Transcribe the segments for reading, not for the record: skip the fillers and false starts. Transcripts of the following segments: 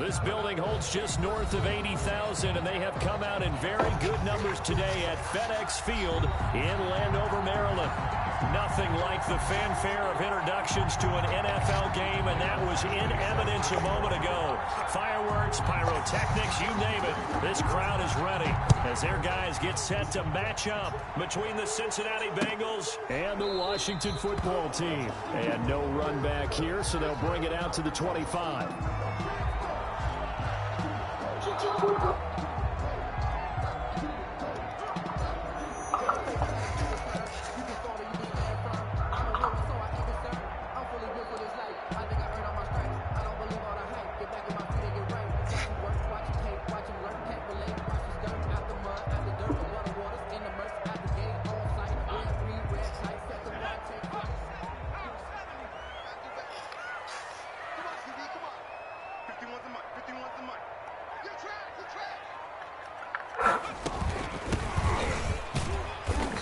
This building holds just north of 80,000, and they have come out in very good numbers today at FedEx Field in Landover, Maryland. Nothing like the fanfare of introductions to an NFL game, and that was in evidence a moment ago. Fireworks, pyrotechnics, you name it. This crowd is ready as their guys get set to match up between the Cincinnati Bengals and the Washington football team. And no run back here, so they'll bring it out to the 25.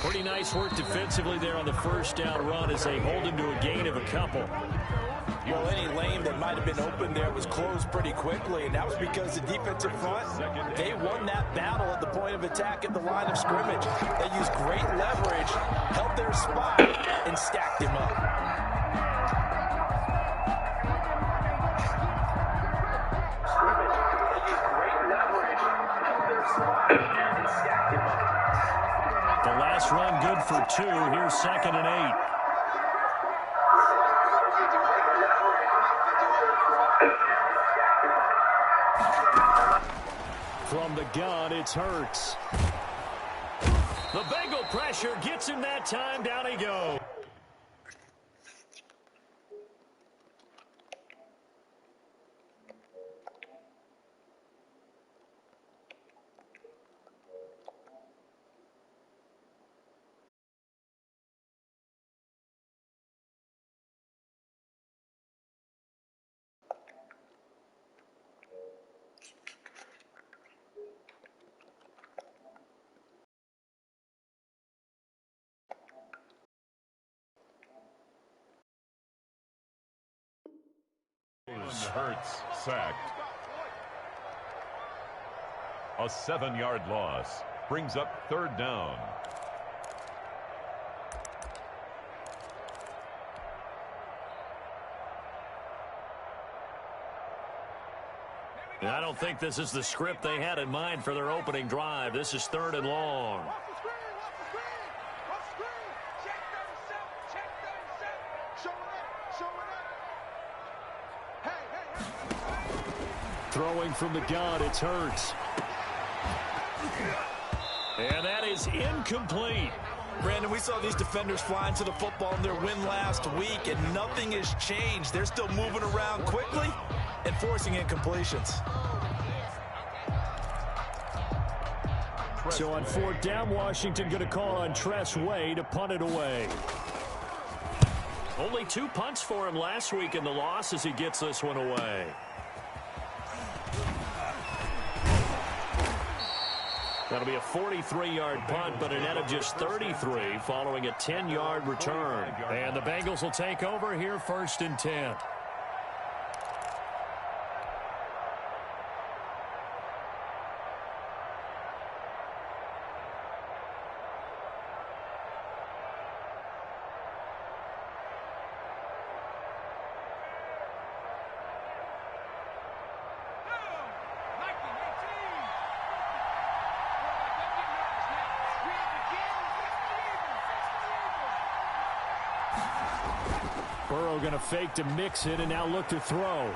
Pretty nice work defensively there on the first down run as they hold him to a gain of a couple. Well, any lane that might have been open there was closed pretty quickly, and that was because the defensive front, they won that battle at the point of attack at the line of scrimmage. They used great leverage, held their spot, and stacked him up. The last run good for 2. Here's 2nd and 8. From the gun, it's Hurts. The Bengal pressure gets him that time. Down he goes. Hurts sacked. A 7-yard loss brings up 3rd down. I don't think this is the script they had in mind for their opening drive. This is 3rd and long. Throwing from the gun, it's Hurts. And that is incomplete. Brandon, we saw these defenders flying to the football in their win last week, and nothing has changed. They're still moving around quickly and forcing incompletions. So on 4th down, Washington going to call on Tress Way to punt it away. Only 2 punts for him last week in the loss as he gets this one away. That'll be a 43-yard punt, but a net of just 33 following a 10-yard return. And the Bengals will take over here 1st and 10. Burrow going to fake to mix it and now look to throw.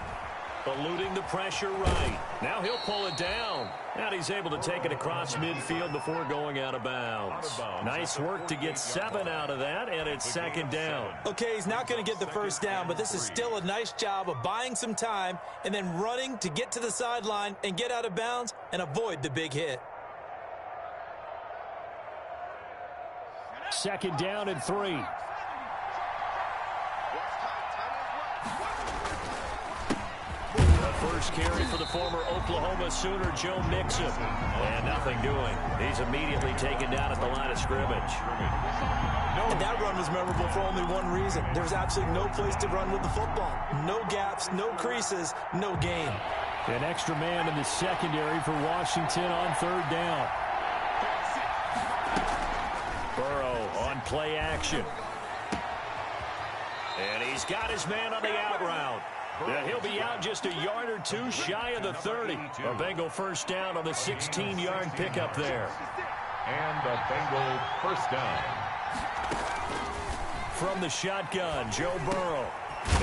Eluding the pressure right. Now he'll pull it down. And he's able to take it across midfield before going out of bounds. Nice work to get 7 out of that, and it's 2nd down. Okay, he's not going to get the 1st down, but this is still a nice job of buying some time and then running to get to the sideline and get out of bounds and avoid the big hit. 2nd down and 3. First carry for the former Oklahoma Sooner, Joe Mixon. And nothing doing. He's immediately taken down at the line of scrimmage. And that run was memorable for only one reason. There was absolutely no place to run with the football. No gaps, no creases, no gain. An extra man in the secondary for Washington on third down. Burrow on play action. And he's got his man on the out route. And he'll be out just a yard or two shy of the 30. A Bengal first down on the 16-yard pickup there. And a Bengal first down. From the shotgun, Joe Burrow.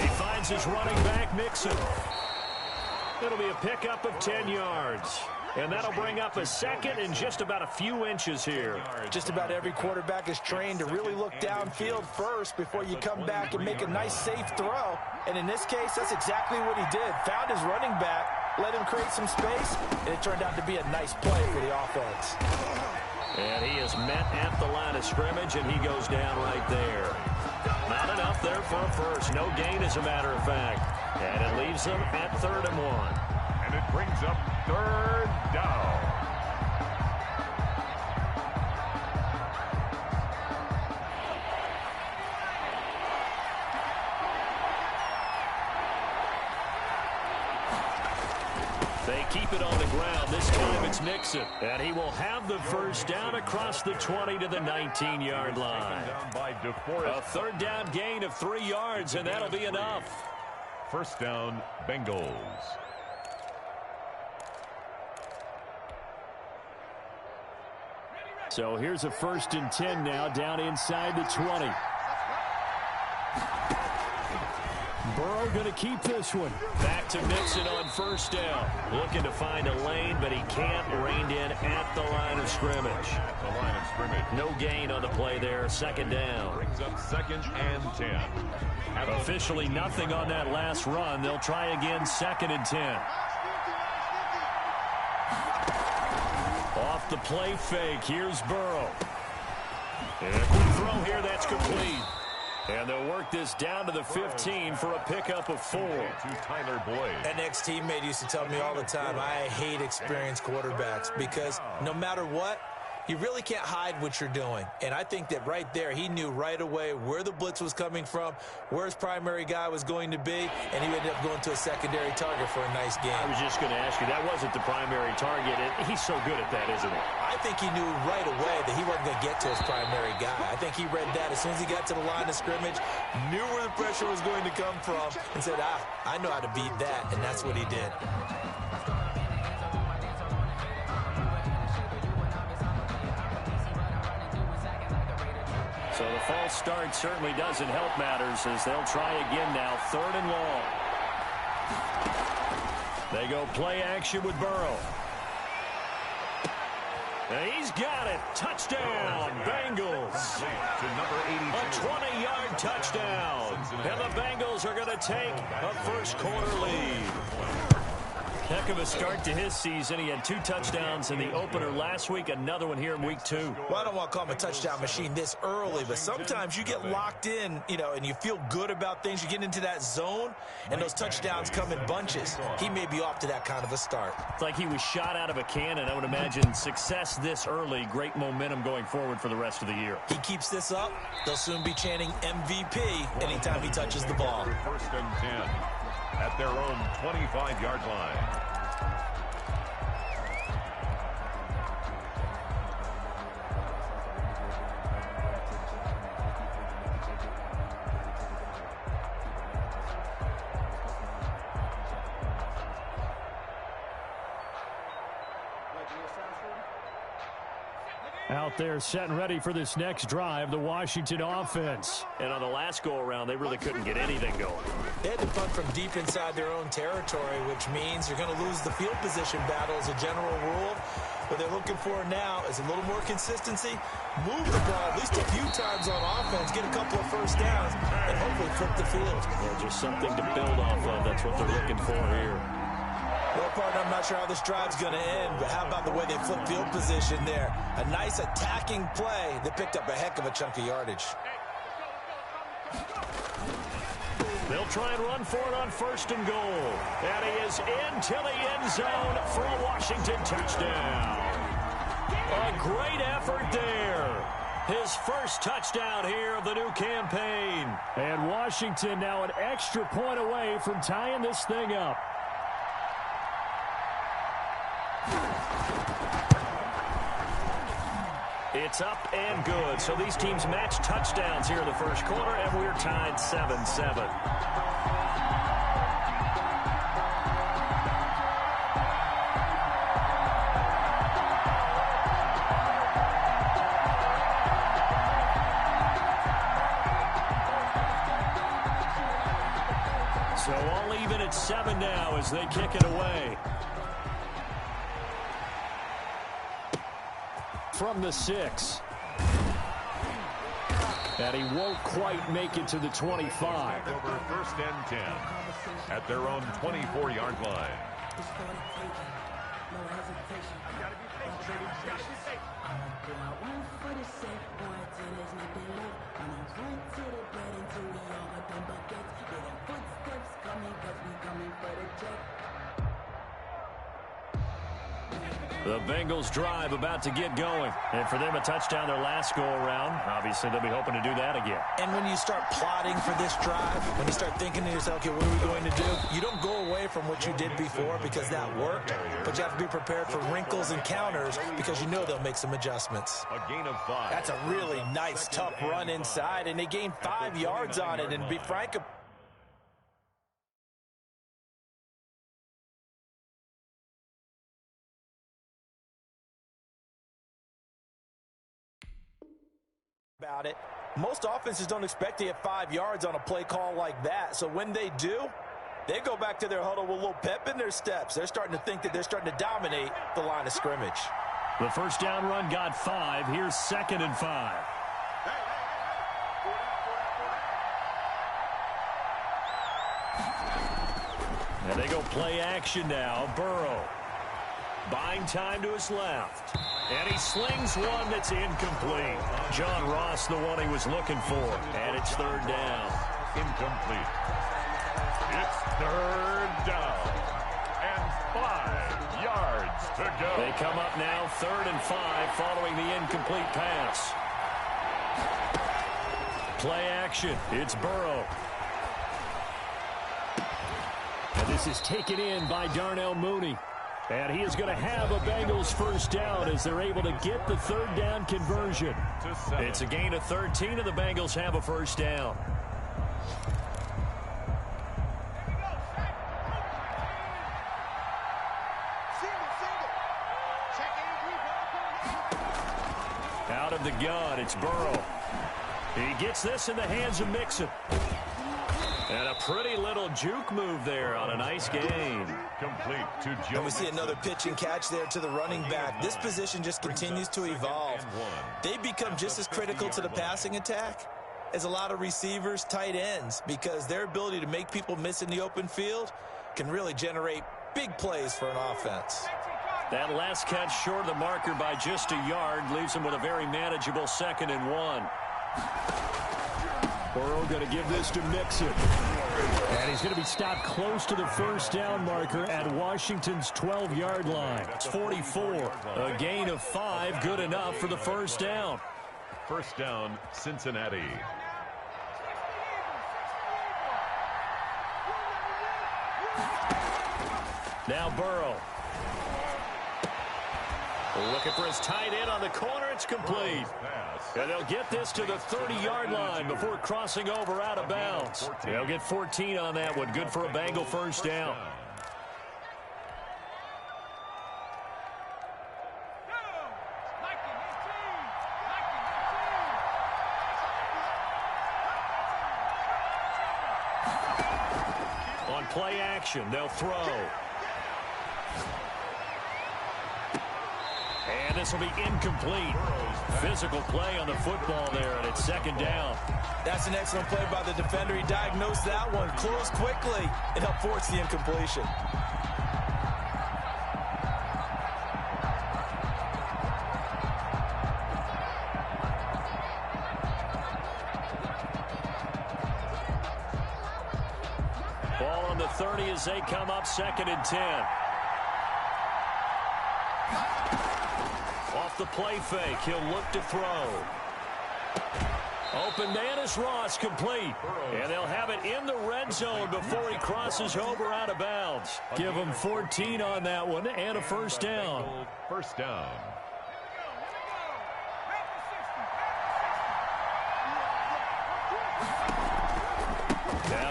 He finds his running back, Mixon. It'll be a pickup of 10 yards. And that'll bring up a second in just about a few inches here. Just about every quarterback is trained to really look downfield first before you come back and make a nice, safe throw. And in this case, that's exactly what he did. Found his running back, let him create some space, and it turned out to be a nice play for the offense. And he is met at the line of scrimmage, and he goes down right there. Not enough there for a first. No gain, as a matter of fact. And it leaves them at 3rd and 1. And it brings up 3rd down. They keep it on the ground. This time it's Mixon. And he will have the first down across the 20 to the 19-yard line. A 3rd down gain of 3 yards, and that'll be enough. First down, Bengals. So here's a 1st and 10 now, down inside the 20. Burrow going to keep this one. Back to Mixon on first down. Looking to find a lane, but he can't. Reined in at the line of scrimmage. No gain on the play there. 2nd down. Brings up 2nd and 10. Officially nothing on that last run. They'll try again, 2nd and 10. Off the play fake. Here's Burrow. And a quick throw here. That's complete. And they'll work this down to the 15 for a pickup of 4. To Tyler Boyd. An ex-teammate used to tell me all the time, I hate experienced quarterbacks because no matter what, you really can't hide what you're doing. And I think that right there, he knew right away where the blitz was coming from, where his primary guy was going to be, and he ended up going to a secondary target for a nice game. I was just going to ask you, that wasn't the primary target. He's so good at that, isn't he? I think he knew right away that he wasn't going to get to his primary guy. I think he read that as soon as he got to the line of scrimmage, knew where the pressure was going to come from, and said, I know how to beat that, and that's what he did. So the false start certainly doesn't help matters as they'll try again now, 3rd and long. They go play action with Burrow. And he's got it. Touchdown, Bengals. A 20-yard touchdown. And the Bengals are going to take a first-quarter lead. Heck of a start to his season. He had 2 touchdowns in the opener last week, another one here in week 2. Well, I don't want to call him a touchdown machine this early, but sometimes you get locked in, and you feel good about things. You get into that zone, and those touchdowns come in bunches. He may be off to that kind of a start. It's like he was shot out of a cannon. I would imagine success this early, great momentum going forward for the rest of the year. He keeps this up, they'll soon be chanting MVP anytime he touches the ball. 1st and 10 at their own 25-yard line. Out there setting ready for this next drive, the Washington offense. And on the last go-around, they really couldn't get anything going. They had to punt from deep inside their own territory, which means you're going to lose the field position battle as a general rule. What they're looking for now is a little more consistency, move the ball at least a few times on offense, get a couple of first downs, and hopefully flip the field. Yeah, just something to build off of. That's what they're looking for here. Well, partner, I'm not sure how this drive's going to end, but how about the way they flip field position there? A nice attacking play that picked up a heck of a chunk of yardage. They'll try and run for it on 1st and goal. And he is into the end zone for a Washington touchdown. A great effort there. His first touchdown here of the new campaign. And Washington now an extra point away from tying this thing up. It's up and good. So these teams match touchdowns here in the first quarter, and we're tied 7-7. So all even at 7 now as they kick it away. From the 6. And he won't quite make it to the 25. Over first and 10 at their own 24-yard line. The Bengals drive about to get going. And for them, a touchdown their last go-around. Obviously, they'll be hoping to do that again. And when you start plotting for this drive, when you start thinking to yourself, okay, what are we going to do? You don't go away from what you did before because that worked, but you have to be prepared for wrinkles and counters because you know they'll make some adjustments. A gain of 5. That's a really nice, tough run inside, and they gained 5 yards on it. And to be frank, about it, most offenses don't expect to get 5 yards on a play call like that. So when they do, they go back to their huddle with a little pep in their steps. They're starting to think that they're starting to dominate the line of scrimmage. The first down run got 5. Here's 2nd and 5. And they go play action now. Burrow buying time to his left. And he slings one that's incomplete. John Ross, the one he was looking for. And it's 3rd down. Incomplete. It's 3rd down. And 5 yards to go. They come up now 3rd and 5 following the incomplete pass. Play action. It's Burrow. And this is taken in by Darnell Mooney. And he is going to have a Bengals first down as they're able to get the 3rd down conversion. It's a gain of 13, and the Bengals have a first down. Out of the gun, it's Burrow. He gets this in the hands of Mixon. And a pretty little juke move there on a nice gain. Complete to Joe. And we see another pitch and catch there to the running back. This position just continues to evolve. They become just as critical to the passing attack as a lot of receivers, tight ends, because their ability to make people miss in the open field can really generate big plays for an offense. That last catch short of the marker by just a yard leaves him with a very manageable 2nd and 1. Burrow going to give this to Mixon. And he's going to be stopped close to the first down marker at Washington's 12-yard line. It's 44. A gain of 5, good enough for the first down. First down, Cincinnati. Now Burrow. Looking for his tight end on the corner. It's complete. And they'll get this to the 30-yard line before crossing over out of bounds. They'll get 14 on that one. Good for a Bengal first down. On play action, they'll throw. And this will be incomplete. Physical play on the football there, and it's 2nd down. That's an excellent play by the defender. He diagnosed that one, closed quickly, and helped force the incompletion. Ball on the 30 as they come up 2nd and 10. Off the play fake, he'll look to throw. Open man is Ross, complete. And they'll have it in the red zone before he crosses over out of bounds. Give him 14 on that one and a first down. First down.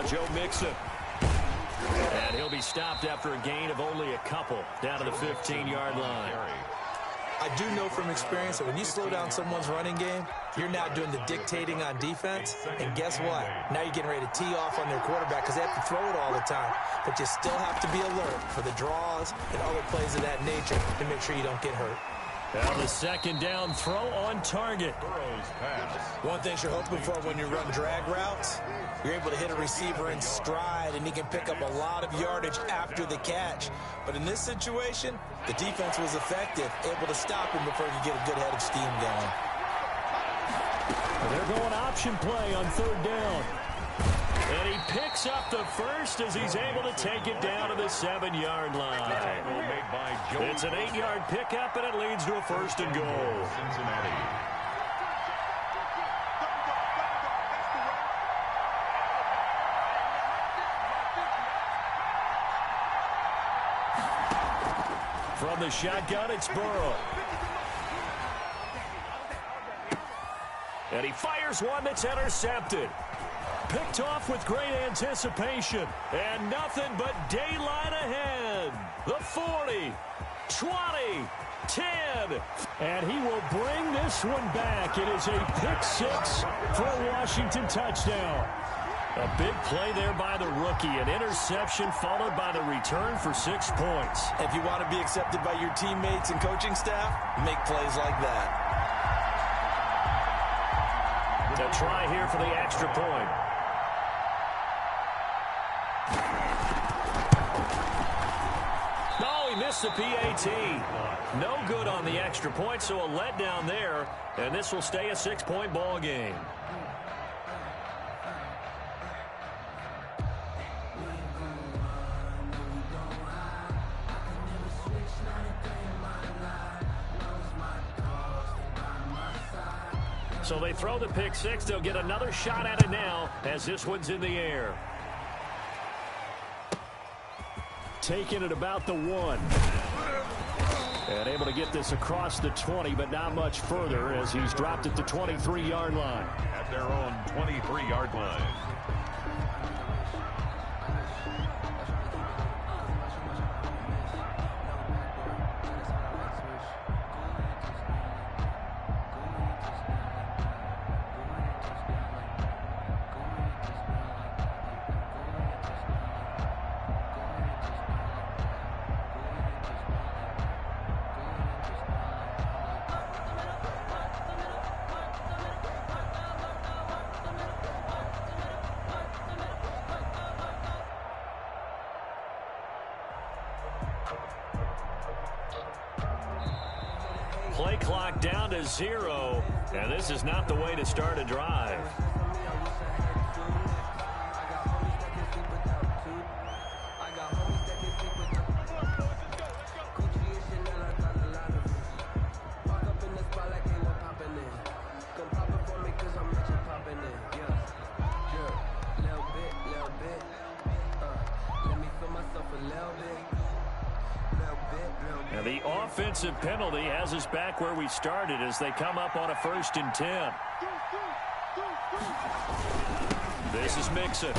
Now Joe Mixon. And he'll be stopped after a gain of only a couple down to the 15-yard line. I do know from experience that when you slow down someone's running game, you're now doing the dictating on defense. And guess what? Now you're getting ready to tee off on their quarterback because they have to throw it all the time. But you still have to be alert for the draws and other plays of that nature to make sure you don't get hurt. Now the second down throw on target. One thing you're hoping for when you run drag routes, you're able to hit a receiver in stride, and he can pick up a lot of yardage after the catch. But in this situation, the defense was effective, able to stop him before he could get a good head of steam going. They're going option play on third down. And he picks up the first as he's able to take it down to the 7-yard line. It's an 8-yard pickup, and it leads to a first and goal. Cincinnati. From the shotgun, it's Burrow. And he fires one that's intercepted. Picked off with great anticipation. And nothing but daylight ahead. The 40, 20, 10. And he will bring this one back. It is a pick-6 for a Washington touchdown. A big play there by the rookie. An interception followed by the return for 6 points. If you want to be accepted by your teammates and coaching staff, make plays like that. A try here for the extra point. Oh, he missed the PAT. No good on the extra point, so a letdown there. And this will stay a 6-point ball game. So they throw the pick 6. They'll get another shot at it now as this one's in the air. Taking it about the 1. And able to get this across the 20, but not much further as he's dropped at the 23-yard line. At their own 23-yard line. Play clock down to 0, and this is not the way to start a drive. And the offensive penalty has us back where we started as they come up on a 1st and 10. This is Mixon.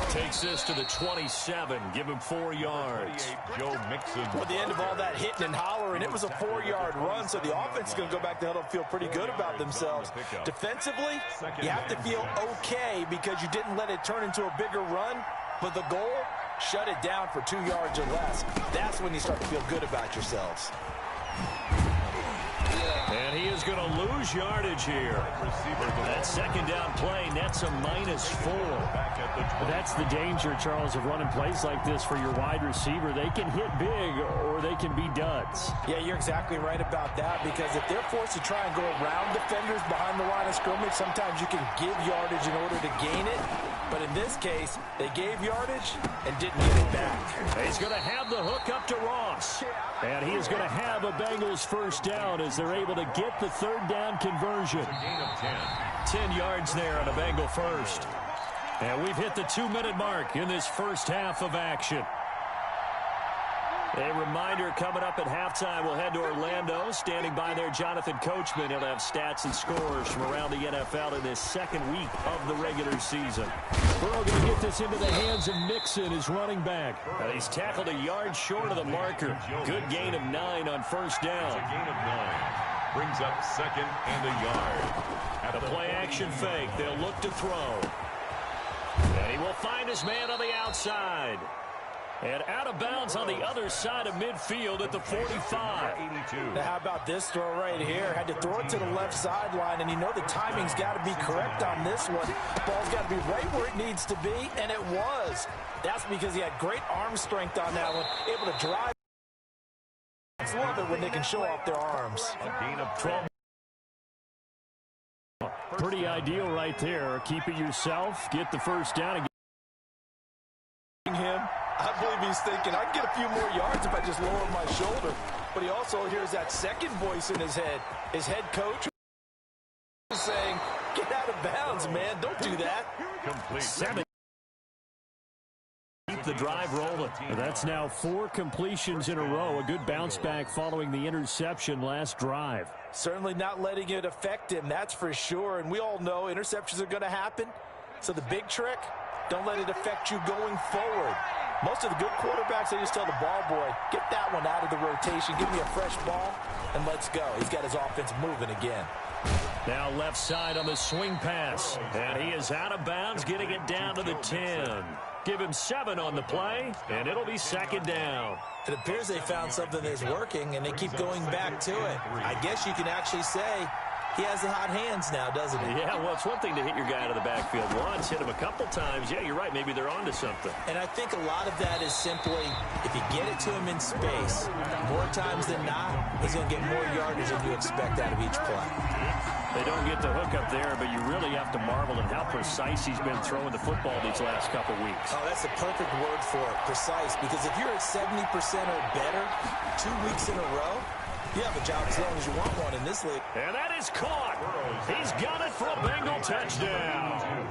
Takes this to the 27. Give him 4 yards. Joe Mixon. At the end of all that hitting and hollering, it was a 4-yard run, so the offense is going to go back to huddle and feel pretty good about themselves. Defensively, you have to feel okay because you didn't let it turn into a bigger run, but the goal, shut it down for 2 yards or less. That's when you start to feel good about yourselves. And he is going to lose yardage here. That second down play nets a -4. That's the danger, Charles, of running plays like this for your wide receiver. They can hit big or they can be duds. Yeah, you're exactly right about that, because if they're forced to try and go around defenders behind the line of scrimmage, sometimes you can give yardage in order to gain it. But in this case, they gave yardage and didn't get it back. He's going to have the hook up to Ross. And he is going to have a Bengals first down as they're able to get the 3rd down conversion. Gain of 10. 10 yards there on a Bengal first. And we've hit the 2-minute mark in this first half of action. A reminder coming up at halftime, we'll head to Orlando. Standing by there, Jonathan Coachman. He'll have stats and scores from around the NFL in this second week of the regular season. Burrow going to get this into the hands of Mixon, his running back. And he's tackled a yard short of the marker. Good gain of 9 on first down. A gain of 9. Brings up second and a yard. The play-action fake. They'll look to throw. And he will find his man on the outside. And out of bounds on the other side of midfield at the 45. Now how about this throw right here? Had to throw it to the left sideline, and you know the timing's got to be correct on this one. Ball's got to be right where it needs to be, and it was. That's because he had great arm strength on that one, able to drive. I love it when they can show off their arms. A gain of 12. Pretty ideal right there. Keep it yourself, get the first down. Him. I believe he's thinking, I can get a few more yards if I just lower my shoulder. But he also hears that second voice in his head. His head coach is saying, get out of bounds, man. Don't do that. Complete. 7. Keep the drive rolling. That's now 4 completions in a row. A good bounce back following the interception last drive. Certainly not letting it affect him, that's for sure. And we all know interceptions are going to happen. So the big trick, don't let it affect you going forward. Most of the good quarterbacks, they just tell the ball boy, get that one out of the rotation, give me a fresh ball, and let's go. He's got his offense moving again. Now left side on the swing pass. And he is out of bounds, getting it down to the 10. Give him 7 on the play, and it'll be second down. It appears they found something that's working, and they keep going back to it. I guess you can actually say he has the hot hands now, doesn't he? Yeah, well, it's one thing to hit your guy out of the backfield once, hit him a couple times. Yeah, you're right. Maybe they're onto something. And I think a lot of that is simply, if you get it to him in space, more times than not, he's going to get more yardage than you expect out of each play. They don't get the hook up there, but you really have to marvel at how precise he's been throwing the football these last couple weeks. Oh, that's the perfect word for it, precise, because if you're at 70% or better 2 weeks in a row, you have a job as long as you want one in this league. And that is caught. He's got it for a Bengal touchdown.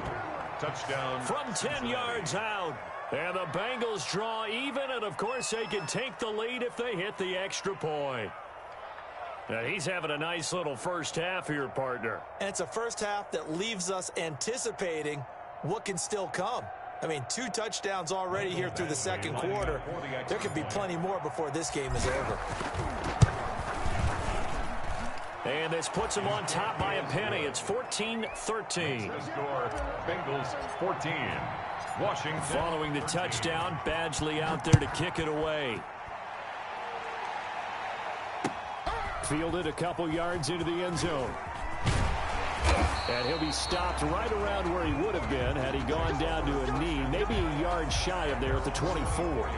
Touchdown. From 10 yards out. And the Bengals draw even, and of course they can take the lead if they hit the extra point. Now he's having a nice little first half here, partner. And it's a first half that leaves us anticipating what can still come. I mean, 2 touchdowns already here through the second quarter. There could be plenty more before this game is over. And this puts them on top by a penny. It's 14-13. Score, Bengals 14. Washington. Following the touchdown, Badgley out there to kick it away. Fielded a couple yards into the end zone. And he'll be stopped right around where he would have been had he gone down to a knee, maybe a yard shy of there at the 24.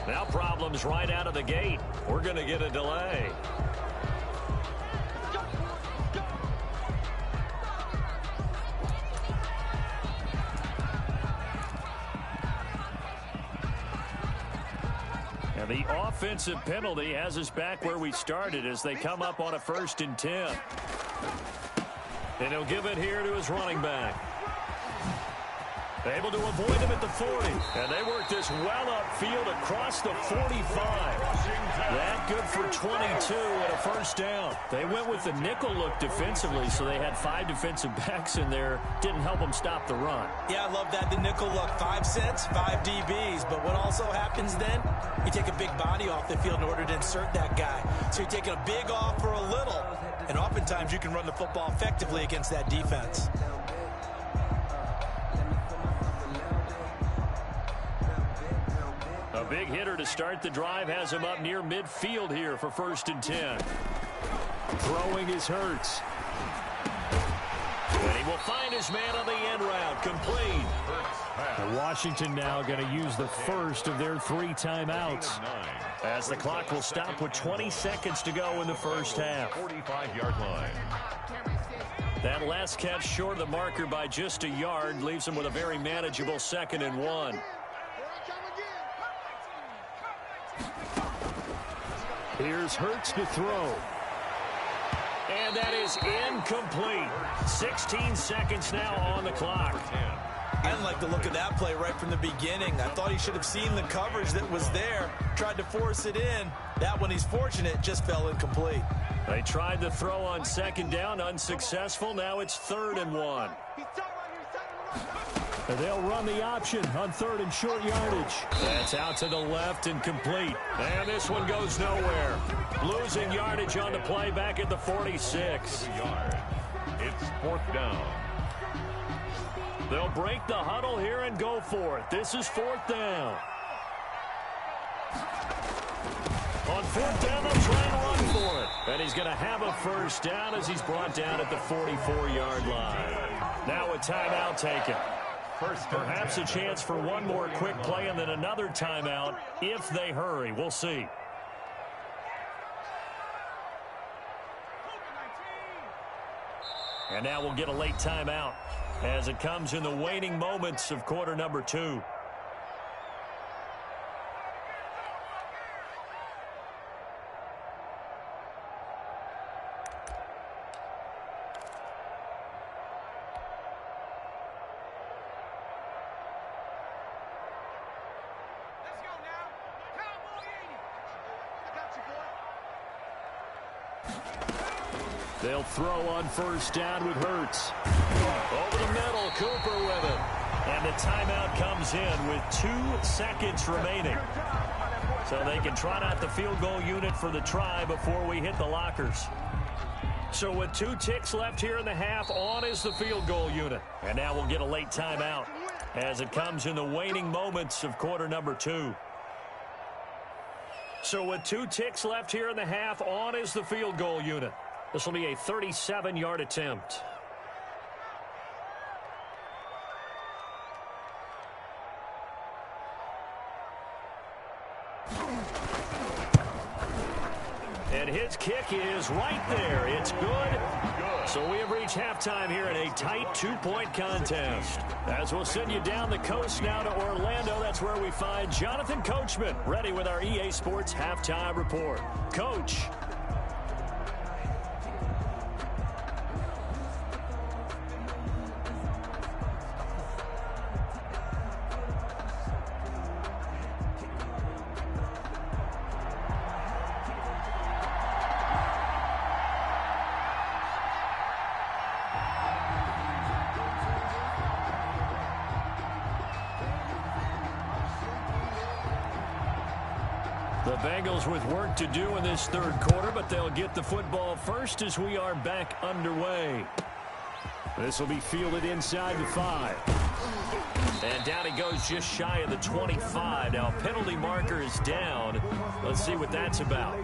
Now problems right out of the gate. We're going to get a delay. And the offensive penalty has us back where we started as they come up on a 1st and 10. And he'll give it here to his running back. Able to avoid him at the 40. And they work this well upfield across the 45. That good for 22 and a first down. They went with the nickel look defensively, so they had 5 defensive backs in there. Didn't help them stop the run. Yeah, I love that, the nickel look. 5 cents, 5 DBs. But what also happens then, you take a big body off the field in order to insert that guy. So you're taking a big off for a little. And oftentimes you can run the football effectively against that defense. A big hitter to start the drive has him up near midfield here for 1st and 10. Throwing is Hurts. And he And will find his man on the end route. Complete. And Washington now going to use the first of their 3 timeouts, as the clock will stop with 20 seconds to go in the first half. 45-yard line. That last catch short of the marker by just a yard leaves him with a very manageable 2nd and 1. Here's Hurts to throw. And that is incomplete. 16 seconds now on the clock. I didn't like the look of that play right from the beginning. I thought he should have seen the coverage that was there, tried to force it in. That one, he's fortunate, just fell incomplete. They tried to throw on 2nd down, unsuccessful. Now it's 3rd and 1. They'll run the option on 3rd and short yardage. That's out to the left and complete. And this one goes nowhere. Losing yardage on the play back at the 46. It's 4th down. They'll break the huddle here and go for it. This is 4th down. On 4th down, they'll try and run for it. And he's going to have a first down as he's brought down at the 44-yard line. Now a timeout taken. Perhaps a chance for one more quick play and then another timeout if they hurry. We'll see. And now we'll get a late timeout as it comes in the waning moments of quarter number 2. They'll throw on 1st down with Hurts. Over the middle, Cooper with it. And the timeout comes in with 2 seconds remaining. So they can trot out the field goal unit for the try before we hit the lockers. So with 2 ticks left here in the half, on is the field goal unit. And now we'll get a late timeout as it comes in the waning moments of quarter number 2. So with 2 ticks left here in the half, on is the field goal unit. This will be a 37-yard attempt. And his kick is right there. It's good. So we have reached halftime here in a tight 2-point contest. As we'll send you down the coast now to Orlando, that's where we find Jonathan Coachman ready with our EA Sports Halftime Report. Coach. The Bengals with work to do in this 3rd quarter, but they'll get the football first as we are back underway. This will be fielded inside the 5. And down he goes just shy of the 25. Now penalty marker is down. Let's see what that's about.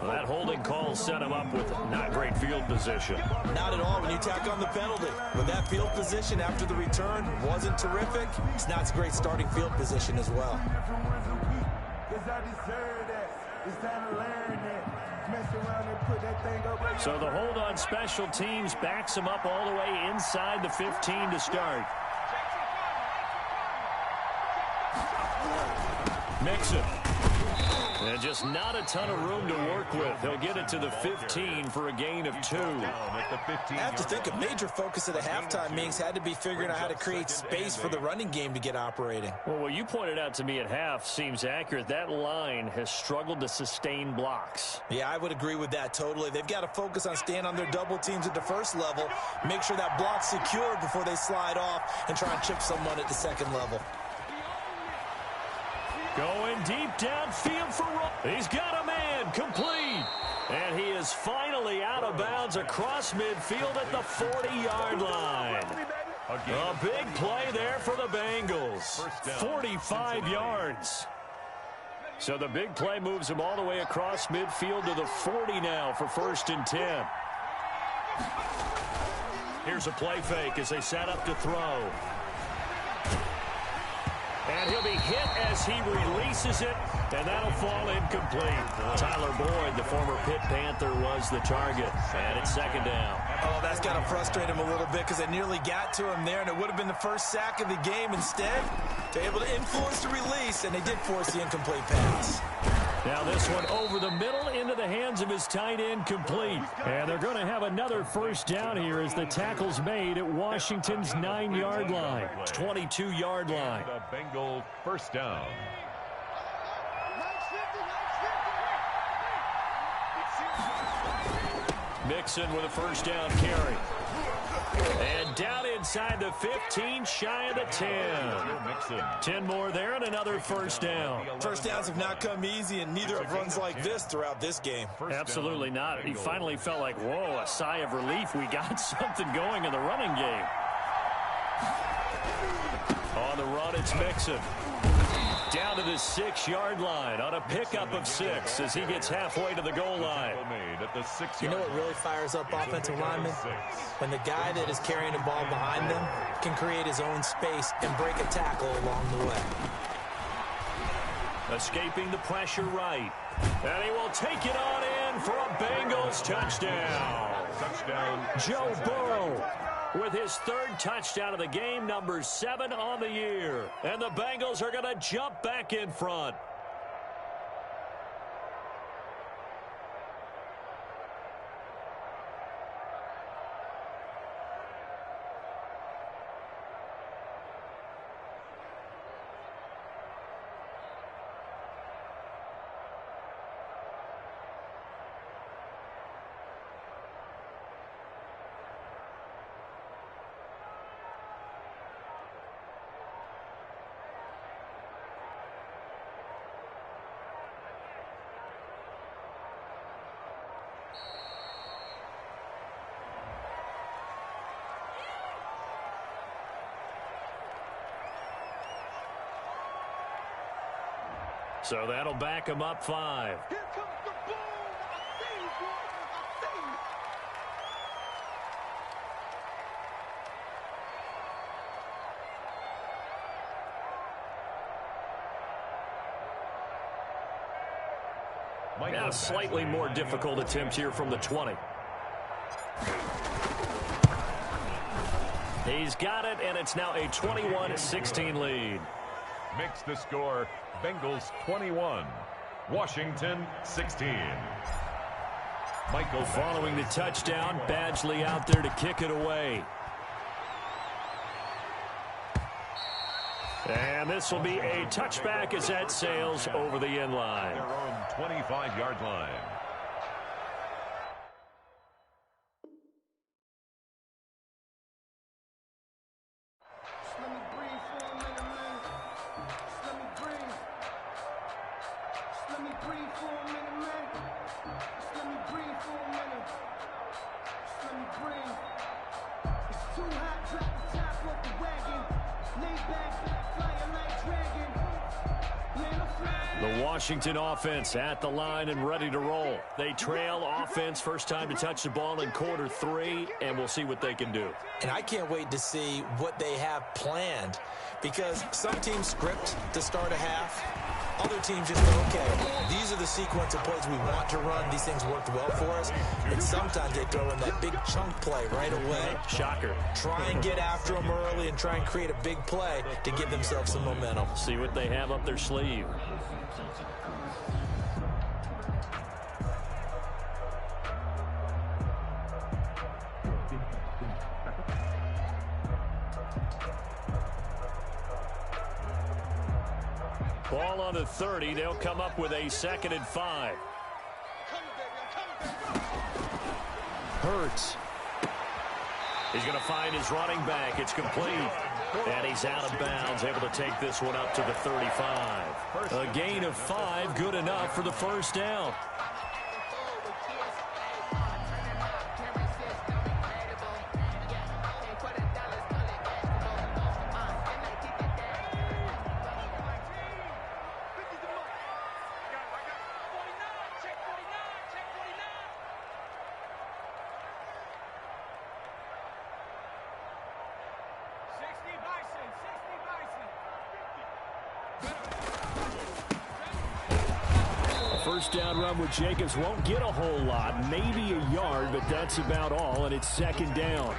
Well, that holding call set him up with not great field position. Not at all when you tack on the penalty. But that field position after the return wasn't terrific. It's not a great starting field position as well. So the hold on special teams backs him up all the way inside the 15 to start. Mixon. And just not a ton of room to work with. He'll get it to the 15 for a gain of 2. I have to think a major focus of the halftime meetings had to be figuring out how to create space for the running game to get operating. Well, what you pointed out to me at half seems accurate. That line has struggled to sustain blocks. Yeah, I would agree with that totally. They've got to focus on staying on their double teams at the first level, make sure that block's secured before they slide off and try and chip someone at the second level. Going deep downfield for Roll. He's got a man, complete. And he is finally out of bounds across midfield at the 40-yard line. A big play there for the Bengals. 45 yards. So the big play moves him all the way across midfield to the 40 now for 1st and 10. Here's a play fake as they set up to throw. And he'll be hit as he releases it, and that'll fall incomplete. Tyler Boyd, the former Pitt Panther, was the target, and it's 2nd down. Oh, that's got to frustrate him a little bit because they nearly got to him there, and it would have been the first sack of the game. Instead, they're able to influence the release, and they did force the incomplete pass. Now this one over the middle into the hands of his tight end, complete. And they're going to have another 1st down here as the tackle's made at Washington's 9-yard line, 22-yard line. The Bengals 1st down. Mixon with a 1st down carry. And down inside the 15, shy of the 10. 10 more there and another 1st down. 1st downs have not come easy, and neither have runs like this throughout this game. Absolutely not. He finally felt like, whoa, a sigh of relief. We got something going in the running game. On the run, it's Mixon. Down to the 6-yard line on a pickup of 6 as he gets halfway to the goal line. You know what really fires up offensive linemen? When the guy that is carrying the ball behind them can create his own space and break a tackle along the way. Escaping the pressure right. And he will take it on in for a Bengals touchdown. Joe Burrow with his 3rd touchdown of the game, number 7 on the year. And the Bengals are going to jump back in front. So that'll back him up 5. Here comes the boom. I see you, boy. I see you. Now a slightly more difficult attempt here from the 20. He's got it, and it's now a 21-16 lead. Makes the score Bengals 21, Washington 16. Michael following the touchdown, Badgley out there to kick it away. And this will be a touchback as that sails over the end line. Their own 25-yard line. Washington offense at the line and ready to roll. They trail offense, first time to touch the ball in quarter 3, and we'll see what they can do. And I can't wait to see what they have planned, because some teams script to start a half. Other teams just go, okay, these are the sequence of plays we want to run. These things worked well for us. And sometimes they throw in that big chunk play right away. Shocker. Try and get after them early and try and create a big play to give themselves some momentum. See what they have up their sleeve. Ball on the 30. They'll come up with a 2nd and 5. Hurts. He's going to find his running back. It's complete. And he's out of bounds, able to take this one up to the 35. A gain of 5, good enough for the first down. first down run with Jacobs won't get a whole lot, maybe a yard, but that's about all, and it's second down.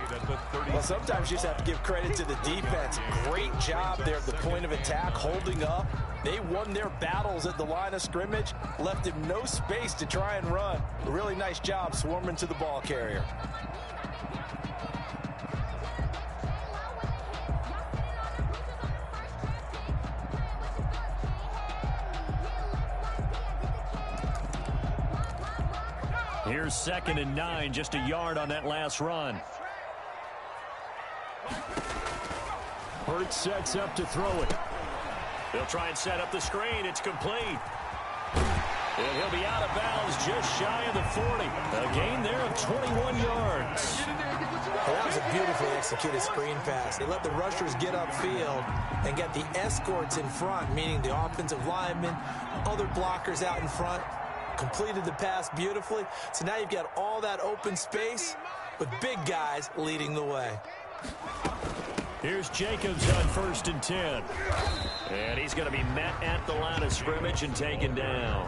Well, sometimes you just have to give credit to the defense. Great job there at the point of attack, holding up. They won their battles at the line of scrimmage, left him no space to try and run. A really nice job swarming to the ball carrier. Here's 2nd and 9, just a yard on that last run. Hurts sets up to throw it. They'll try and set up the screen. It's complete. And he'll be out of bounds just shy of the 40. A gain there of 21 yards. Well, that was a beautifully executed screen pass. They let the rushers get upfield and get the escorts in front, meaning the offensive linemen, other blockers out in front. Completed the pass beautifully. So now you've got all that open space with big guys leading the way. Here's Jacobs on 1st and 10. And he's going to be met at the line of scrimmage and taken down.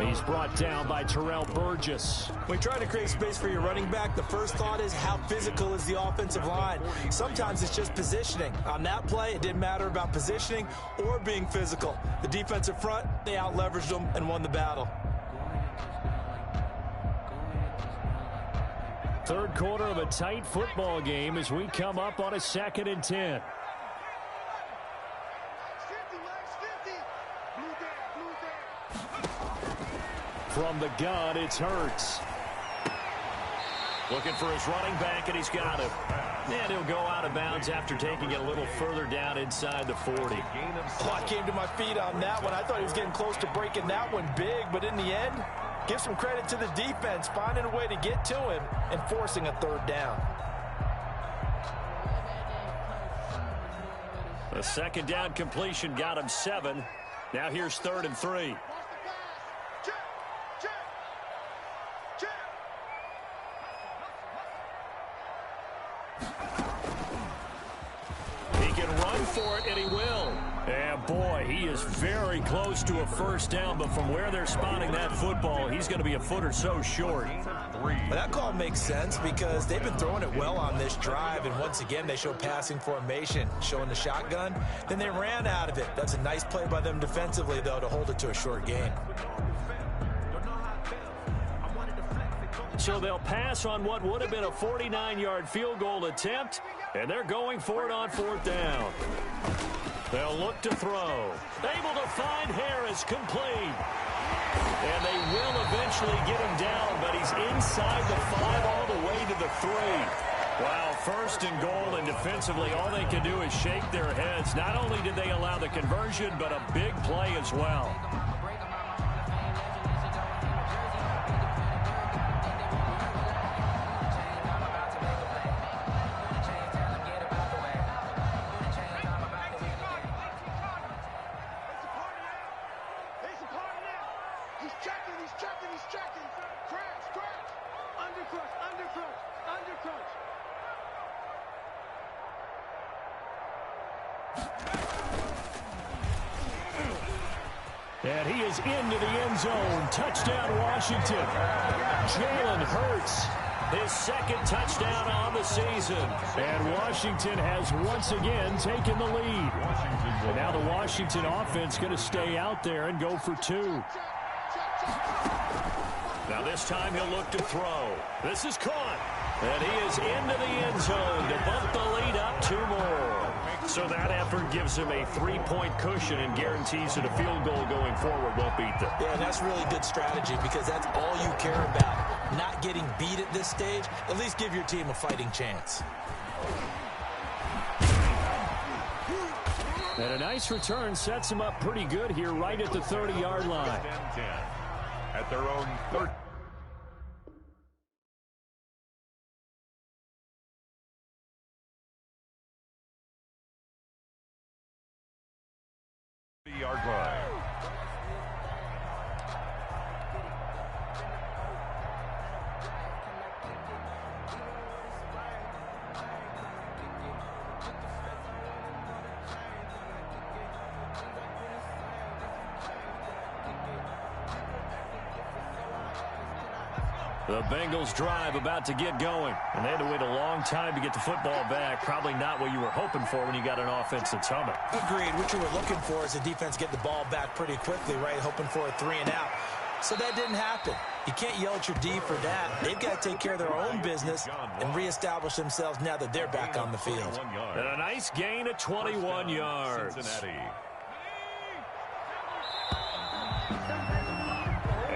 He's brought down by Terrell Burgess. When you're trying to create space for your running back, the first thought is how physical is the offensive line. Sometimes it's just positioning. On that play, it didn't matter about positioning or being physical. The defensive front, they out-leveraged them and won the battle. Third quarter of a tight football game as we come up on a 2nd and 10. From the gun, it's Hurts. Looking for his running back, and he's got him. And he'll go out of bounds after taking it a little further down inside the 40. Oh, I came to my feet on that one. I thought he was getting close to breaking that one big, but in the end, give some credit to the defense, finding a way to get to him and forcing a 3rd down. A 2nd down completion got him 7. Now here's 3rd and 3. For it, and he will. And boy, he is very close to a first down, but from where they're spotting that football, he's going to be a foot or so short. Well, that call makes sense because they've been throwing it well on this drive, and once again, they show passing formation, showing the shotgun. Then they ran out of it. That's a nice play by them defensively, though, to hold it to a short gain. So they'll pass on what would have been a 49-yard field goal attempt, and they're going for it on 4th down. They'll look to throw. Able to find Harris, complete. And they will eventually get him down, but he's inside the 5 all the way to the 3. Wow, 1st and goal, and defensively all they can do is shake their heads. Not only did they allow the conversion, but a big play as well. And he is into the end zone. Touchdown, Washington. Jalen Hurts, his 2nd touchdown on the season. And Washington has once again taken the lead. And now the Washington offense going to stay out there and go for 2. Now this time he'll look to throw. This is caught. And he is into the end zone to bump the lead up 2 more. So that effort gives him a 3-point cushion and guarantees that a field goal going forward won't beat them. Yeah, and that's really good strategy because that's all you care about. Not getting beat at this stage. At least give your team a fighting chance. And a nice return sets him up pretty good here right at the 30-yard line. At their own 30. Yard line. The Bengals drive about to get going. And they had to wait a long time to get the football back. Probably not what you were hoping for when you got an offense that's humming. Agreed. What you were looking for is the defense get the ball back pretty quickly, right? Hoping for a 3 and out. So that didn't happen. You can't yell at your D for that. They've got to take care of their own business and reestablish themselves now that they're back on the field. And a nice gain of 21 yards. Cincinnati.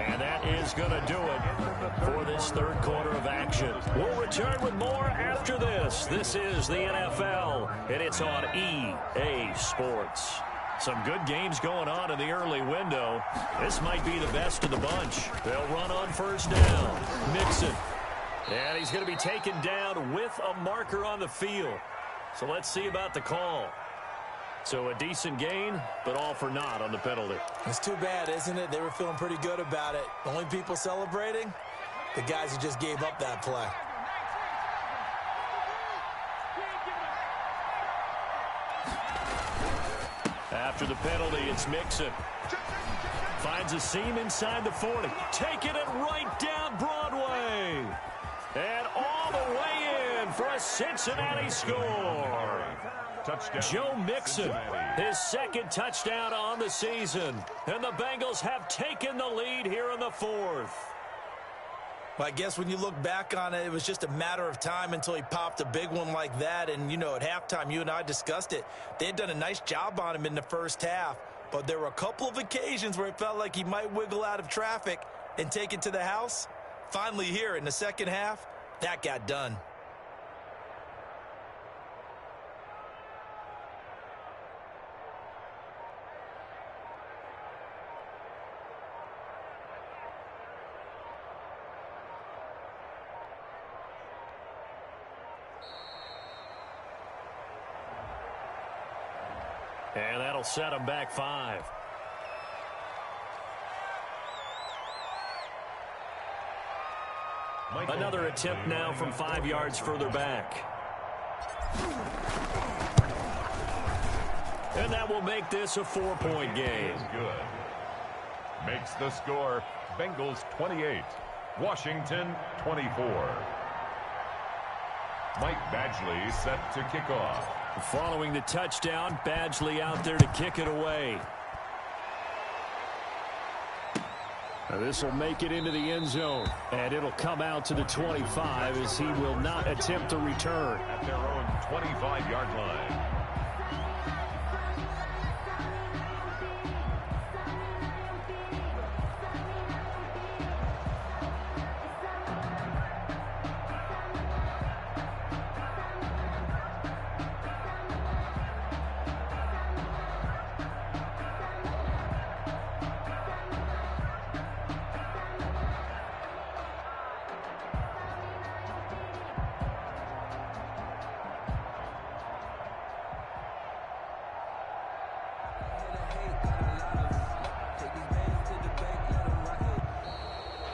And that is going to do it for this third quarter of action. We'll return with more after this. This is the NFL, and it's on EA Sports. Some good games going on in the early window. This might be the best of the bunch. They'll run on first down. Mixon. And he's going to be taken down with a marker on the field. So let's see about the call. So a decent gain, but all for naught on the penalty. It's too bad, isn't it? They were feeling pretty good about it. The only people celebrating? The guys who just gave up that play. After the penalty, it's Mixon. Finds a seam inside the 40. Taking it right down Broadway. And all the way in for a Cincinnati score. Touchdown. Joe Mixon, his second touchdown on the season. And the Bengals have taken the lead here in the fourth. Well, I guess when you look back on it, it was just a matter of time until he popped a big one like that. And, you know, at halftime, you and I discussed it. They had done a nice job on him in the first half. But there were a couple of occasions where it felt like he might wiggle out of traffic and take it to the house. Finally here in the second half, that got done. And that'll set him back 5. Another attempt now from 5 yards further back. And that will make this a 4-point game. Good. Makes the score Bengals 28, Washington 24. Mike Badgley set to kick off. Following the touchdown, Badgley out there to kick it away. This will make it into the end zone, and it'll come out to the 25 as he will not attempt to return. At their own 25-yard line.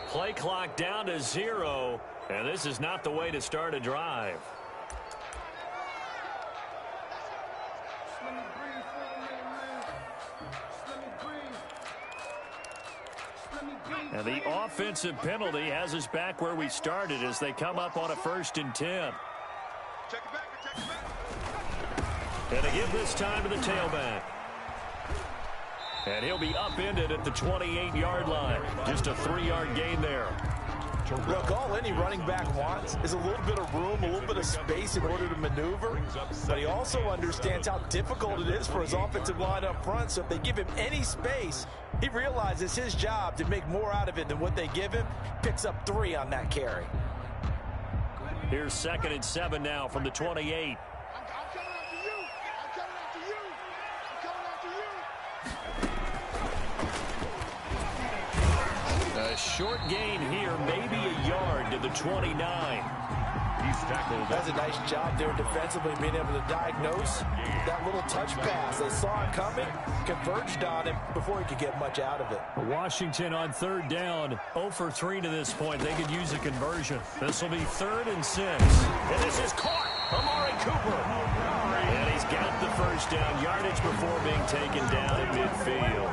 Play clock down to 0, and this is not the way to start a drive. And the offensive penalty has us back where we started as they come up on a 1st and 10. And they give this time to the tailback. And he'll be upended at the 28-yard line. Just a 3-yard gain there. Look, all any running back wants is a little bit of room, a little bit of space in order to maneuver. But he also understands how difficult it is for his offensive line up front. So if they give him any space, he realizes his job to make more out of it than what they give him. Picks up 3 on that carry. Here's 2nd and 7 now from the 28. A short gain here, maybe a yard to the 29. He's tackled. That's a nice job there defensively, being able to diagnose that little touch pass. They saw it coming, converged on him before he could get much out of it. Washington on 3rd down, 0 for 3 to this point. They could use a conversion. This will be 3rd and 6. And this is caught. Amari Cooper. And he's got the 1st down, yardage before being taken down at midfield.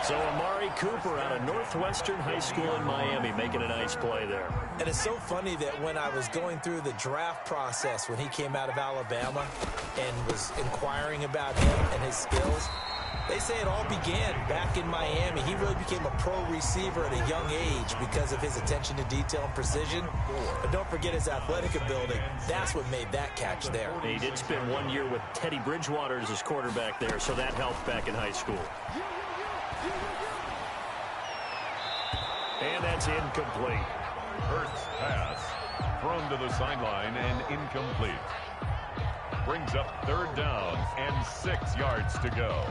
So Amari Cooper out of Northwestern High School in Miami making a nice play there. And it's so funny that when I was going through the draft process when he came out of Alabama and was inquiring about him and his skills, they say it all began back in Miami. He really became a pro receiver at a young age because of his attention to detail and precision. But don't forget his athletic ability. That's what made that catch there. He did spend 1 year with Teddy Bridgewater as his quarterback there, so that helped back in high school. And that's incomplete. Hurts pass. Thrown to the sideline and incomplete. Brings up 3rd down and 6 yards to go.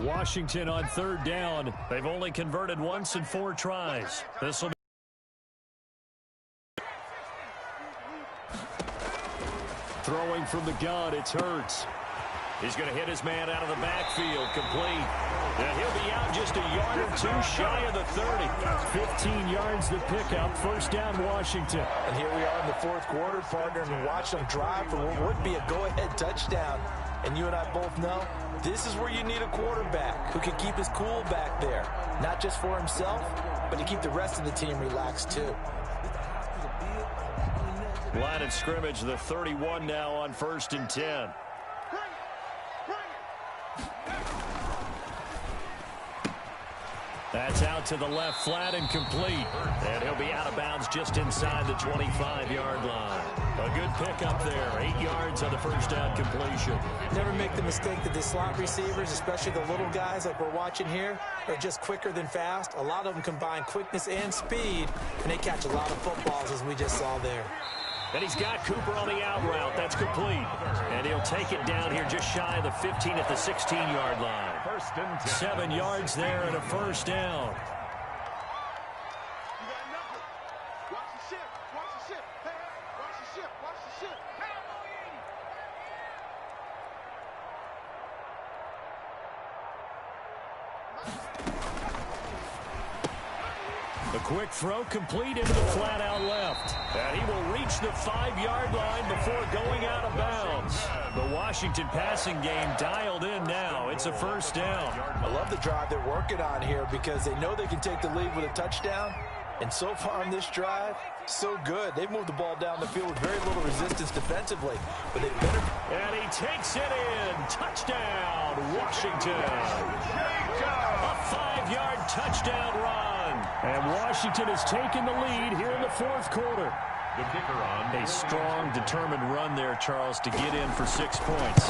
Washington on 3rd down. They've only converted once in 4 tries. This will be throwing from the gun. It's Hurts. He's going to hit his man out of the backfield. Complete. And he'll be out just a yard or 2 shy of the 30. 15 yards to pick up. 1st down, Washington. And here we are in the 4th quarter, partner, and watch them drive for what would be a go-ahead touchdown. And you and I both know this is where you need a quarterback who can keep his cool back there. Not just for himself, but to keep the rest of the team relaxed too. Line of scrimmage, the 31 now on 1st and 10. That's out to the left, flat and complete. And he'll be out of bounds just inside the 25-yard line. A good pickup there. 8 yards on the 1st down completion. Never make the mistake that the slot receivers, especially the little guys like we're watching here, are just quicker than fast. A lot of them combine quickness and speed, and they catch a lot of footballs, as we just saw there. And he's got Cooper on the out route. That's complete. And he'll take it down here just shy of the 15 at the 16-yard line. 1st and 10. 7 yards there and a 1st down. You got nothing. Watch the ship. Watch the ship. Hey, watch the ship. Watch the ship. A quick throw complete into the flat out left. And he will reach the 5-yard line before going out of bounds. The Washington passing game dialed in now. It's a 1st down. I love the drive they're working on here because they know they can take the lead with a touchdown. And so far on this drive, so good. They've moved the ball down the field with very little resistance defensively. But they better. And he takes it in. Touchdown, Washington. A 5-yard touchdown run. And Washington has taken the lead here in the 4th quarter. The kicker on. A strong, determined run there, Charles, to get in for 6 points.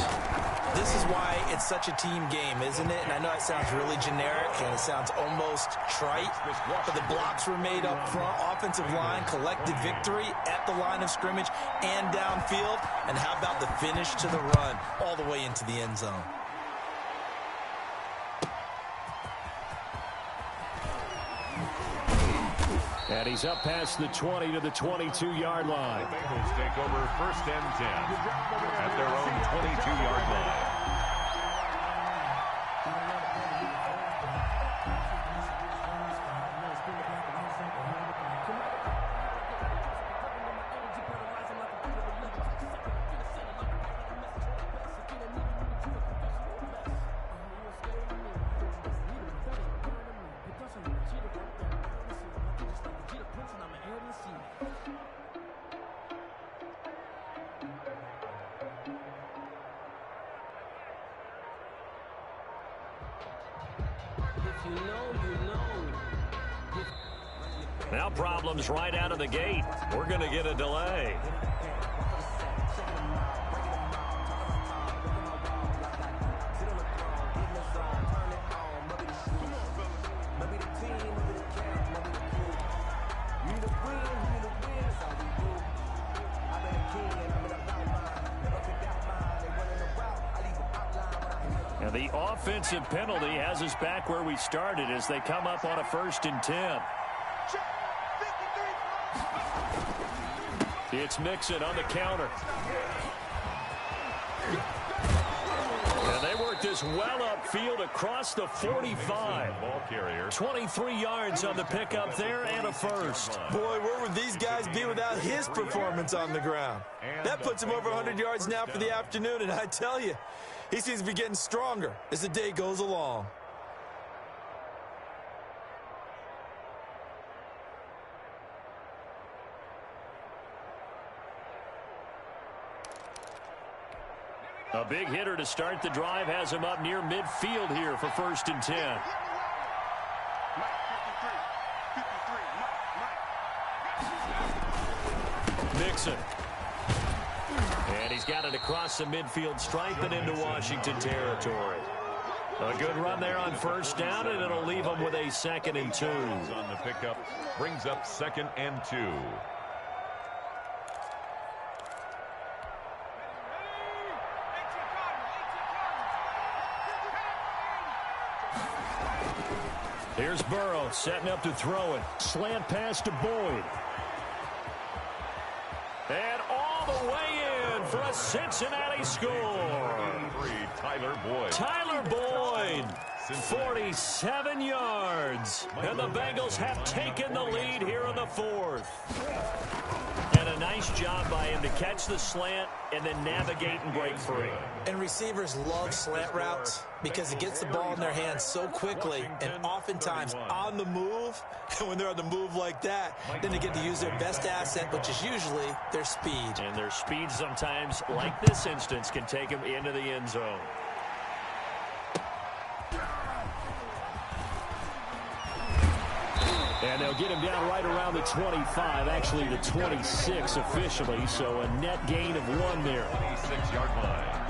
This is why it's such a team game, isn't it? And I know it sounds really generic and it sounds almost trite, but the blocks were made up front, offensive line, collective victory at the line of scrimmage and downfield. And how about the finish to the run all the way into the end zone? And he's up past the 20 to the 22-yard line. The Bengals take over 1st and 10 at their own 22-yard line. Now problems right out of the gate. We're going to get a delay. And the offensive penalty has us back where we started as they come up on a 1st and 10. It's Mixon on the counter. And they work this well upfield across the 45. Ball carrier. 23 yards on the pickup there and a 1st. Boy, where would these guys be without his performance on the ground? That puts him over 100 yards now for the afternoon, and I tell you, He seems to be getting stronger as the day goes along. A big hitter to start the drive has him up near midfield here for 1st and 10. Mixon. And he's got it across the midfield stripe and into Washington territory. A good run there on 1st down, and it'll leave him with a 2nd and 2. On the pickup, brings up 2nd and 2. Here's Burrow setting up to throw it. Slant pass to Boyd. And all the way in for a Cincinnati score. Tyler Boyd. Tyler Boyd, 47 yards. And the Bengals have taken the lead here in the 4th. And a nice job by him to catch the slant and then navigate and break free. And receivers love slant routes because it gets the ball in their hands so quickly and oftentimes on the move. And when they're on the move like that, then they get to use their best asset, which is usually their speed. And their speed sometimes, like this instance, can take them into the end zone. And they'll get him down right around the 25, actually the 26 officially, so a net gain of 1 there. 26-yard line.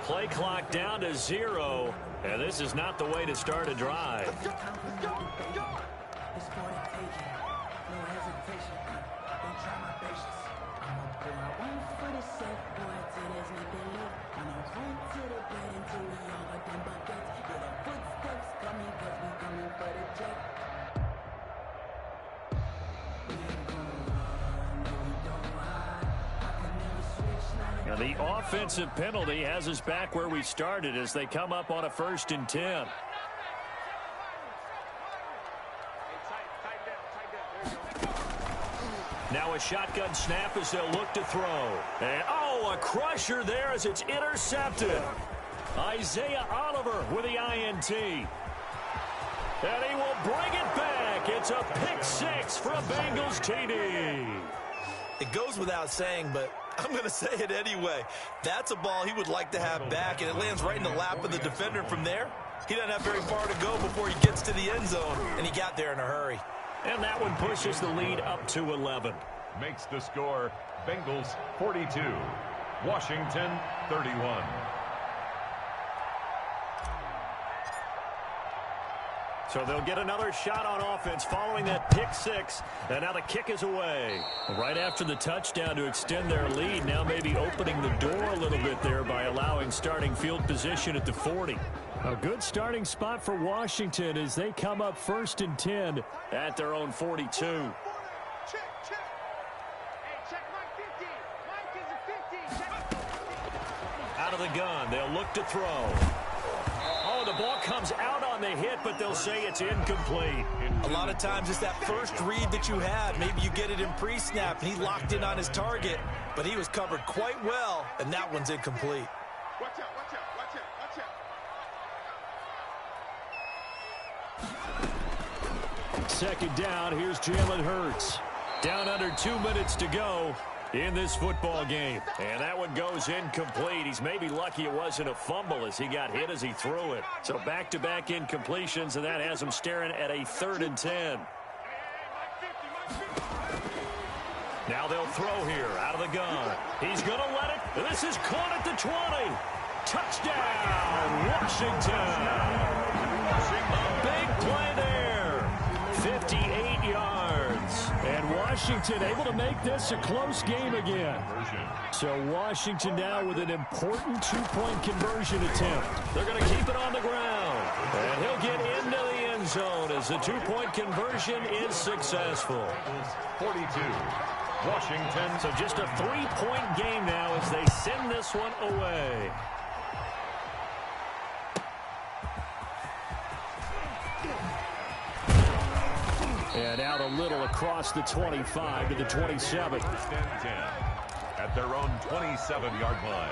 Play clock down to 0, and this is not the way to start a drive. Now the offensive penalty has us back where we started as they come up on a 1st and 10. Now a shotgun snap as they'll look to throw. And, a crusher there as it's intercepted. Isaiah Oliver with the INT. And he will bring it back. It's a pick 6 for a Bengals TD. It goes without saying, but I'm going to say it anyway. That's a ball he would like to have back, and it lands right in the lap of the defender from there. He doesn't have very far to go before he gets to the end zone, and he got there in a hurry. And that one pushes the lead up to 11. Makes the score Bengals 42, Washington 31. So they'll get another shot on offense following that pick 6. And now the kick is away. Right after the touchdown to extend their lead, now maybe opening the door a little bit there by allowing starting field position at the 40. A good starting spot for Washington as they come up 1st and 10 at their own 42. Check. Hey, check Mike 50. Mike is a 50. Check. Out of the gun, they'll look to throw. Oh, the ball comes out on the hit, but they'll say it's incomplete. A lot of times it's that first read that you had. Maybe you get it in pre-snap, and he locked in on his target, but he was covered quite well, and that one's incomplete. Watch out. 2nd down, here's Jalen Hurts. Down under 2 minutes to go in this football game. And that one goes incomplete. He's maybe lucky it wasn't a fumble as he got hit as he threw it. So back-to-back incompletions, and that has him staring at a 3rd and 10. Now they'll throw here out of the gun. He's going to let it. This is caught at the 20. Touchdown, Washington. A big play there. 58 yards. And Washington Washington able to make this a close game again. So Washington now with an important two-point conversion attempt. They're going to keep it on the ground. And he'll get into the end zone as the two-point conversion is successful. 42, Washington. So just a three-point game now as they send this one away. And out a little across the 25 to the 27. 10 at their own 27-yard line.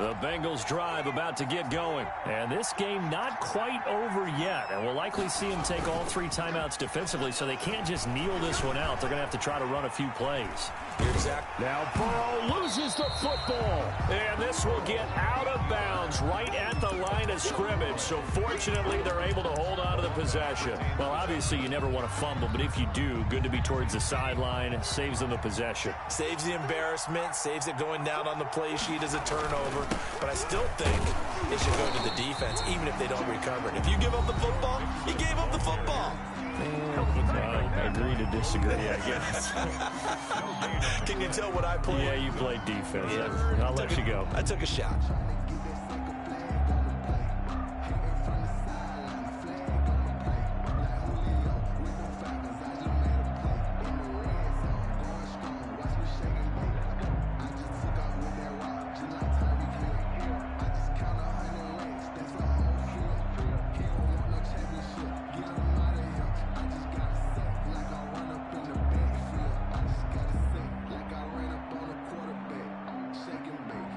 The Bengals drive about to get going. And this game not quite over yet. And we'll likely see them take all three timeouts defensively, so they can't just kneel this one out. They're going to have to try to run a few plays. Exactly. Now Burrow loses the football. And this will get out of bounds right at the line of scrimmage. So fortunately, they're able to hold on to the possession. Well, obviously, you never want to fumble, but if you do, good to be towards the sideline. It saves them the possession. Saves the embarrassment, saves it going down on the play sheet as a turnover. But I still think it should go to the defense, even if they don't recover it. If you give up the football, you gave up the football. I agree to disagree, I guess. Can you tell what I played? Yeah, you played defense. Yeah. I'll let you go. I took a shot.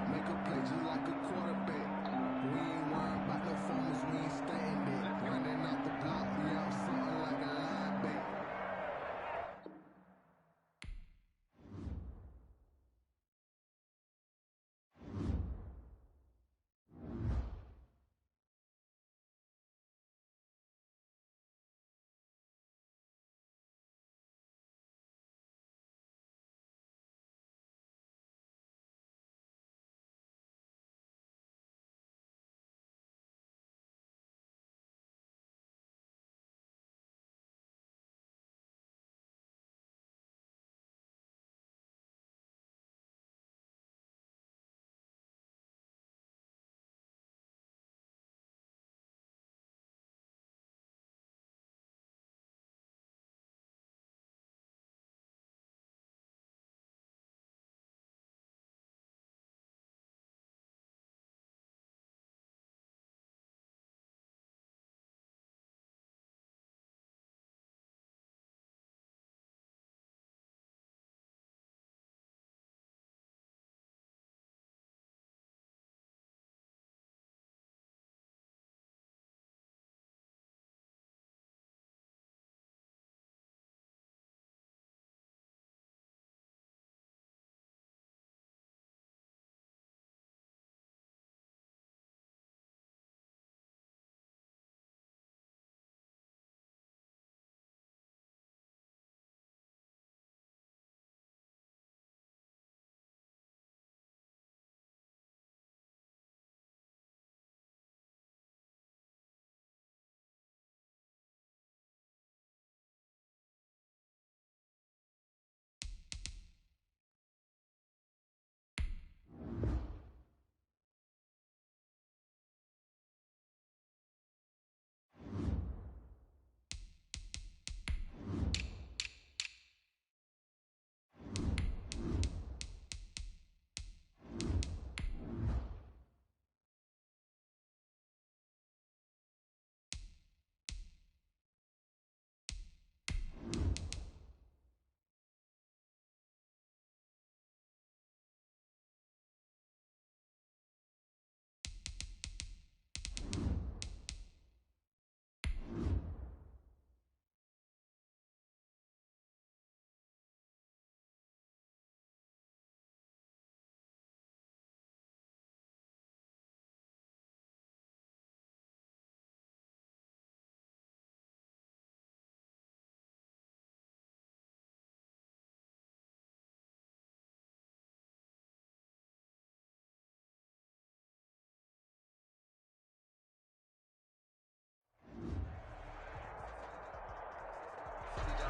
Make a play just like a quarterback.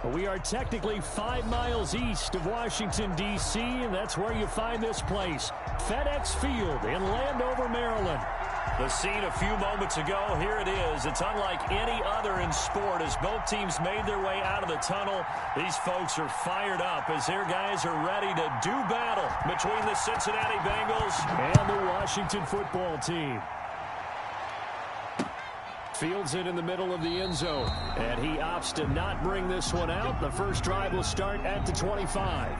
We are technically 5 miles east of Washington, D.C., and that's where you find this place, FedEx Field in Landover, Maryland. The scene a few moments ago, here it is. It's unlike any other in sport as both teams made their way out of the tunnel. These folks are fired up as their guys are ready to do battle between the Cincinnati Bengals and the Washington football team. Fields it in the middle of the end zone, and he opts to not bring this one out. The first drive will start at the 25.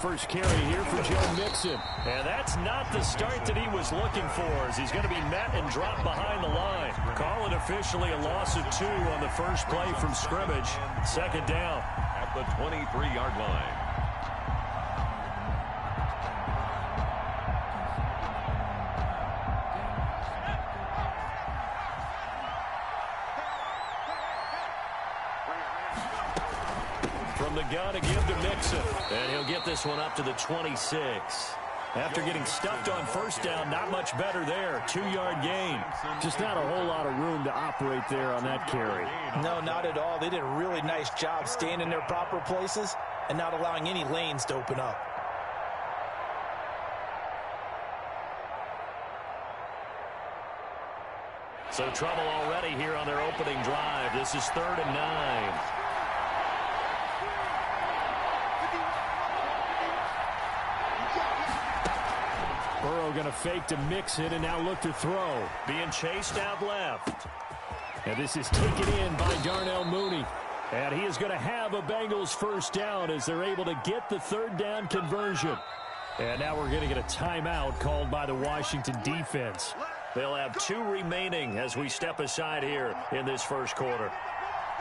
First carry here for Joe Mixon. And that's not the start that he was looking for, as he's going to be met and dropped behind the line. Call it officially a loss of 2 on the first play from scrimmage. Second down. At the 23-yard line. From the gun to give to Mixon. And he'll get this one up to the 26. After getting stuffed on first down, not much better there. 2-yard gain. Just not a whole lot of room to operate there on that carry. No, not at all. They did a really nice job staying in their proper places and not allowing any lanes to open up. So trouble already here on their opening drive. This is 3rd and 9. Burrow going to fake to Mixon and now look to throw. Being chased out left. And this is taken in by Darnell Mooney. And he is going to have a Bengals first down as they're able to get the 3rd down conversion. And now we're going to get a timeout called by the Washington defense. They'll have 2 remaining as we step aside here in this first quarter.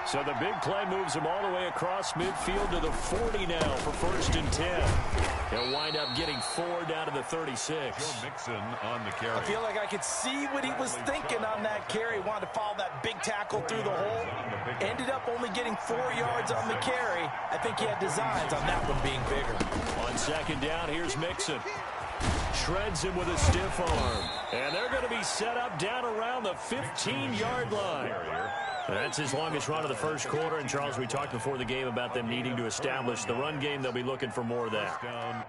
So the big play moves him all the way across midfield to the 40 now for 1st and 10. He'll wind up getting 4 down to the 36. Joe Mixon on the carry. I feel like I could see what he was thinking on that carry. Wanted to follow that big tackle through the hole. Ended up only getting 4 yards on the carry. I think he had designs on that one being bigger. On second down, here's Mixon. Shreds him with a stiff arm. And they're going to be set up down around the 15-yard line. That's his longest run of the first quarter. And, Charles, we talked before the game about them needing to establish the run game. They'll be looking for more of that.